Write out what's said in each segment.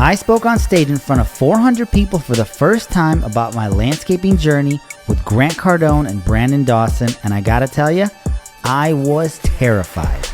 I spoke on stage in front of 400 people for the first time about my landscaping journey with Grant Cardone and Brandon Dawson, and I gotta tell you, I was terrified.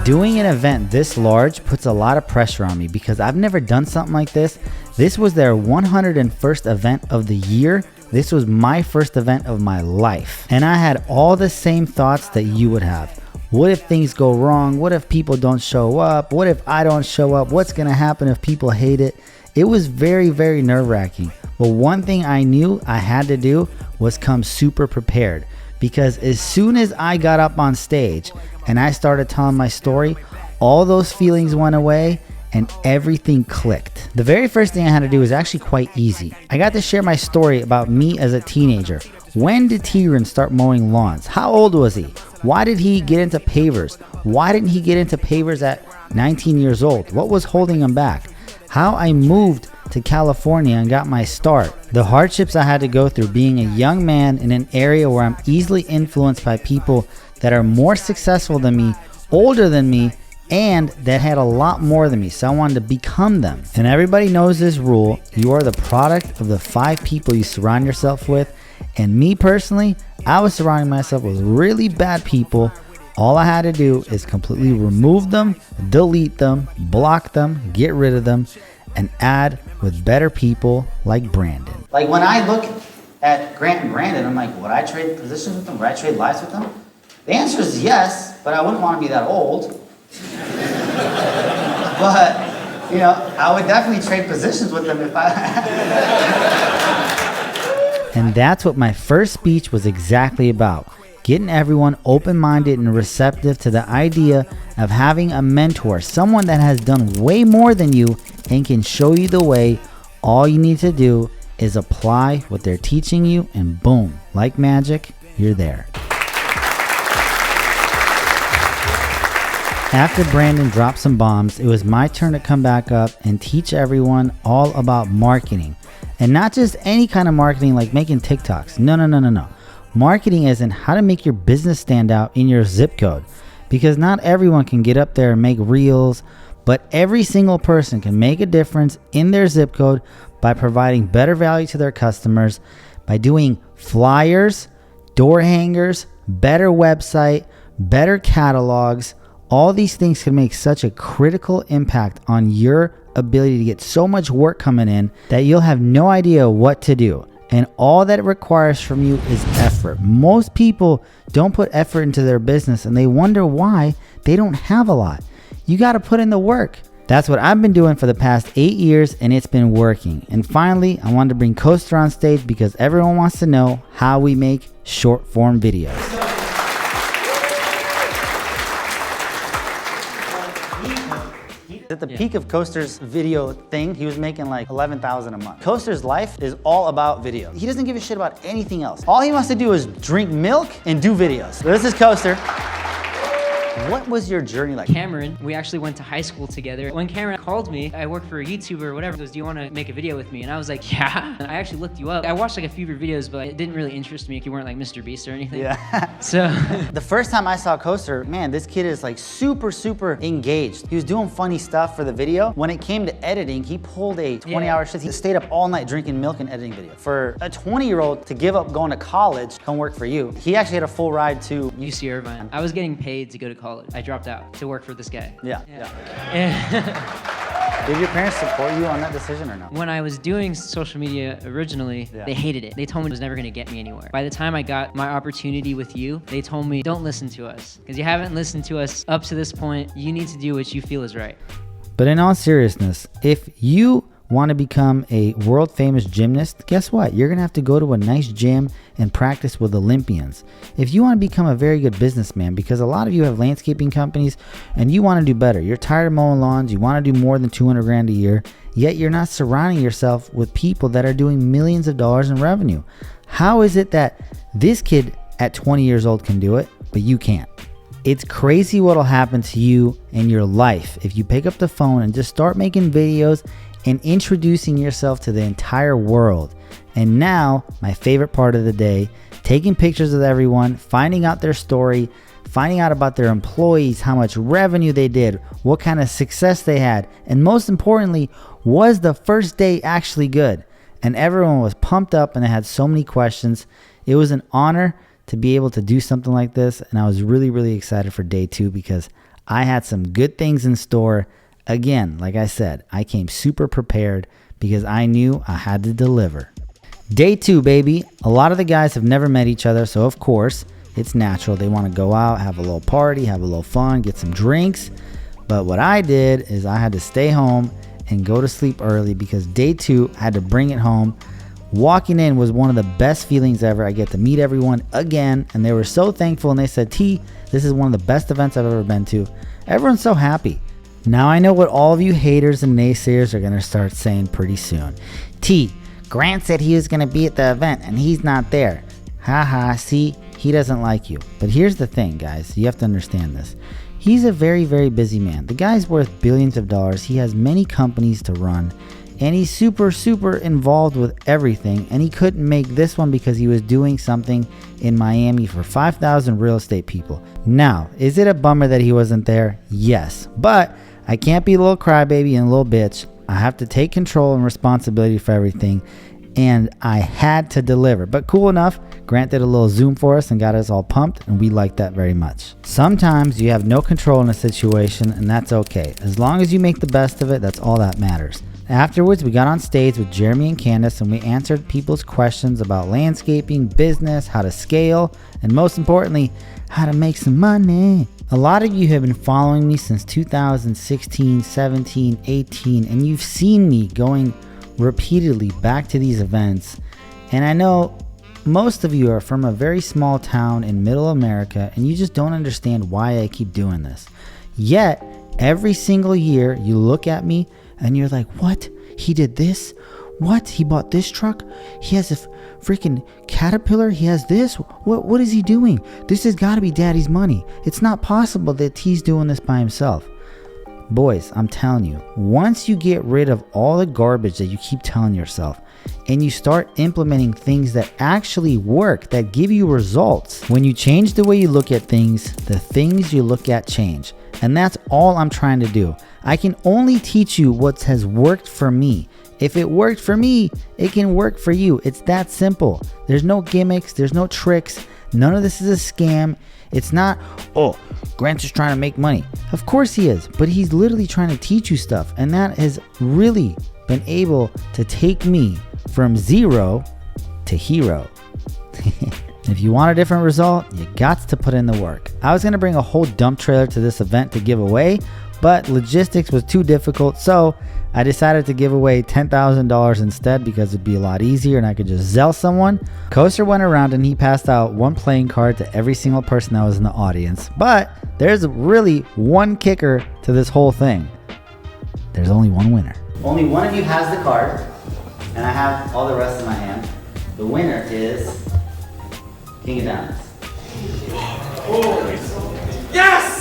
Doing an event this large puts a lot of pressure on me because I've never done something like this. This was their 101st event of the year. This was my first event of my life. And I had all the same thoughts that you would have. What if things go wrong? What if people don't show up? What if I don't show up? What's gonna happen if people hate it? It was very, very nerve-wracking. But one thing I knew I had to do was come super prepared, because as soon as I got up on stage and I started telling my story, all those feelings went away and everything clicked. The very first thing I had to do was actually quite easy. I got to share my story about me as a teenager. When did Tigran start mowing lawns? How old was he? Why did he get into pavers? Why didn't he get into pavers at 19 years old? What was holding him back? How I moved to California and got my start. The hardships I had to go through being a young man in an area where I'm easily influenced by people that are more successful than me, older than me, and that had a lot more than me, so I wanted to become them. And everybody knows this rule: you are the product of the 5 people you surround yourself with. And me personally, I was surrounding myself with really bad people. All I had to do is completely remove them, delete them, block them, get rid of them, and add with better people like Brandon. Like when I look at Grant and Brandon, I'm like, would I trade positions with them? Would I trade lives with them? The answer is yes, but I wouldn't want to be that old. But, you know, I would definitely trade positions with them if I... And that's what my first speech was exactly about. Getting everyone open-minded and receptive to the idea of having a mentor, someone that has done way more than you and can show you the way. All you need to do is apply what they're teaching you, and boom, like magic, you're there. After Brandon dropped some bombs, it was my turn to come back up and teach everyone all about marketing. And not just any kind of marketing like making TikToks. No. Marketing isn't how to make your business stand out in your zip code. Because not everyone can get up there and make reels, but every single person can make a difference in their zip code by providing better value to their customers, by doing flyers, door hangers, better website, better catalogs. All these things can make such a critical impact on your ability to get so much work coming in that you'll have no idea what to do. And all that it requires from you is effort. Most people don't put effort into their business and they wonder why they don't have a lot. You got to put in the work. That's what I've been doing for the past 8 years, and it's been working. And finally, I wanted to bring Coaster on stage because everyone wants to know how we make short form videos. At the peak of Coaster's video thing, he was making like $11,000 a month. Coaster's life is all about video. He doesn't give a shit about anything else. All he wants to do is drink milk and do videos. So this is Coaster. What was your journey like? Cameron, we actually went to high school together. When Cameron called me, I work for a YouTuber or whatever, he goes, do you want to make a video with me? And I was like, yeah. And I actually looked you up. I watched like a few of your videos, but it didn't really interest me if you weren't like Mr. Beast or anything. Yeah. So. The first time I saw Coaster, man, this kid is like super engaged. He was doing funny stuff for the video. When it came to editing, he pulled a 20-hour shift. He stayed up all night drinking milk and editing video. For a 20-year-old to give up going to college, come work for you, he actually had a full ride to UC Irvine. I was getting paid to go to college. I dropped out to work for this guy. Yeah. Did your parents support you on that decision or no? When I was doing social media originally, they hated it. They told me it was never gonna get me anywhere. By the time I got my opportunity with you, they told me, don't listen to us. Because you haven't listened to us up to this point. You need to do what you feel is right. But in all seriousness, if you want to become a world famous gymnast, guess what? You're gonna have to go to a nice gym and practice with Olympians. If you want to become a very good businessman, because a lot of you have landscaping companies and you want to do better, you're tired of mowing lawns, you want to do more than 200 grand a year, yet you're not surrounding yourself with people that are doing millions of dollars in revenue. How is it that this kid at 20 years old can do it, but you can't? It's crazy what'll happen to you in your life if you pick up the phone and just start making videos and introducing yourself to the entire world. And now, my favorite part of the day, taking pictures of everyone, finding out their story, finding out about their employees, how much revenue they did, what kind of success they had, and most importantly, was the first day actually good? And everyone was pumped up and they had so many questions. It was an honor to be able to do something like this, and I was really, really excited for day 2 because I had some good things in store. Again, like I said, I came super prepared because I knew I had to deliver. Day 2, baby. A lot of the guys have never met each other, so of course, it's natural. They want to go out, have a little party, have a little fun, get some drinks. But what I did is I had to stay home and go to sleep early because day 2, I had to bring it home. Walking in was one of the best feelings ever. I get to meet everyone again, and they were so thankful, and they said, T, this is one of the best events I've ever been to. Everyone's so happy. Now I know what all of you haters and naysayers are going to start saying pretty soon. T, Grant said he was going to be at the event, and he's not there. Haha, see, he doesn't like you. But here's the thing, guys. You have to understand this. He's a very, very busy man. The guy's worth billions of dollars. He has many companies to run, and he's super, super involved with everything. And he couldn't make this one because he was doing something in Miami for 5,000 real estate people. Now, is it a bummer that he wasn't there? Yes. But I can't be a little crybaby and a little bitch. I have to take control and responsibility for everything. And I had to deliver. But cool enough, Grant did a little Zoom for us and got us all pumped, and we liked that very much. Sometimes you have no control in a situation, and that's okay. As long as you make the best of it, that's all that matters. Afterwards, we got on stage with Jeremy and Candace, and we answered people's questions about landscaping, business, how to scale, and most importantly, how to make some money. A lot of you have been following me since 2016, 17, 18, and you've seen me going repeatedly back to these events. And I know most of you are from a very small town in middle America, and you just don't understand why I keep doing this. Yet, every single year, you look at me and you're like, what? He did this? What? He bought this truck? He has a freaking Caterpillar? He has this? What is he doing? This has got to be daddy's money. It's not possible that he's doing this by himself. Boys, I'm telling you, once you get rid of all the garbage that you keep telling yourself and you start implementing things that actually work, that give you results, when you change the way you look at things, the things you look at change. And that's all I'm trying to do. I can only teach you what has worked for me. If it worked for me, it can work for you. It's that simple. There's no gimmicks. There's no tricks. None of this is a scam. It's not, oh, Grant's just trying to make money. Of course he is, but he's literally trying to teach you stuff. And that has really been able to take me from zero to hero. If you want a different result, you got to put in the work. I was going to bring a whole dump trailer to this event to give away, but logistics was too difficult, so I decided to give away $10,000 instead because it'd be a lot easier and I could just Zelle someone. Coaster went around and he passed out one playing card to every single person that was in the audience. But there's really one kicker to this whole thing. There's only one winner. Only one of you has the card, and I have all the rest in my hand. The winner is King of Diamonds. Yes!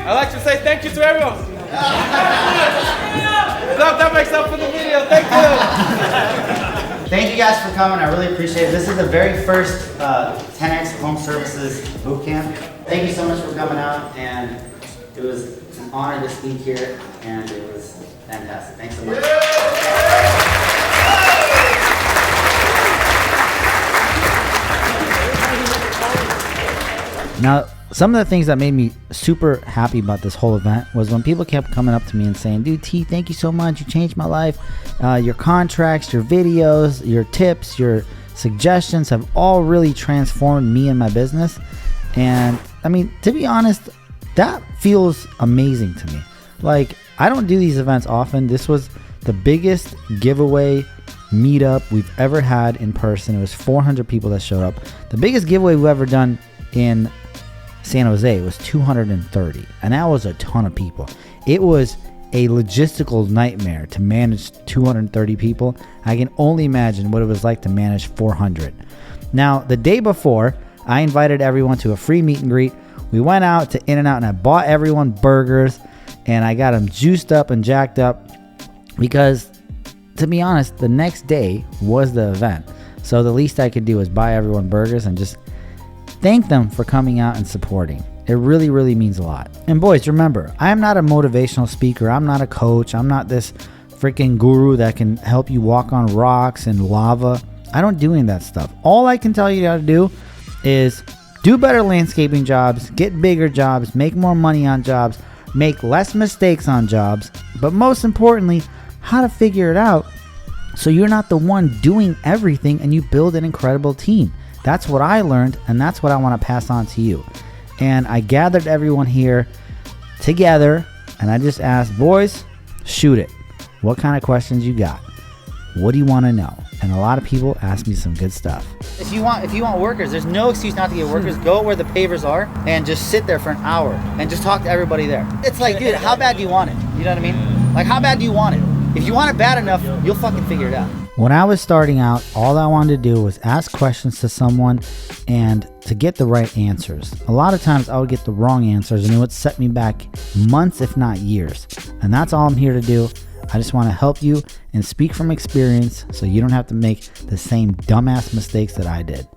I'd like to say thank you to everyone. That makes up for the video. Thank you. Thank you guys for coming. I really appreciate it. This is the very first 10X Home Services boot camp. Thank you so much for coming out, and it was an honor to speak here, and it was fantastic. Thanks so much. Now, some of the things that made me super happy about this whole event was when people kept coming up to me and saying, dude, T, thank you so much. You changed my life. Your contracts, your videos, your tips, your suggestions have all really transformed me and my business. And I mean, to be honest, that feels amazing to me. Like, I don't do these events often. This was the biggest giveaway meetup we've ever had in person. It was 400 people that showed up. The biggest giveaway we've ever done in San Jose was 230, and that was a ton of people. It was a logistical nightmare to manage 230 people. I can only imagine what it was like to manage 400. Now, the day before, I invited everyone to a free meet and greet. We went out to In-N-Out and I bought everyone burgers. and I got them juiced up and jacked up because, to be honest, the next day was the event. So the least I could do was buy everyone burgers and just thank them for coming out and supporting. It really, really means a lot. And boys, remember, I am not a motivational speaker. I'm not a coach. I'm not this freaking guru that can help you walk on rocks and lava. I don't do any of that stuff. All I can tell you how to do is do better landscaping jobs, get bigger jobs, make more money on jobs, make less mistakes on jobs, but most importantly, how to figure it out so you're not the one doing everything and you build an incredible team. That's what I learned, and that's what I want to pass on to you. And I gathered everyone here together, and I just asked, boys, shoot it. What kind of questions you got? What do you want to know? And a lot of people ask me some good stuff. If you want workers, there's no excuse not to get workers. Go where the pavers are and just sit there for an hour and just talk to everybody there. It's like, dude, how bad do you want it? You know what I mean? Like, how bad do you want it? If you want it bad enough, you'll fucking figure it out. When I was starting out, all I wanted to do was ask questions to someone and to get the right answers. A lot of times I would get the wrong answers, and it would set me back months, if not years. And that's all I'm here to do. I just want to help you and speak from experience so you don't have to make the same dumbass mistakes that I did.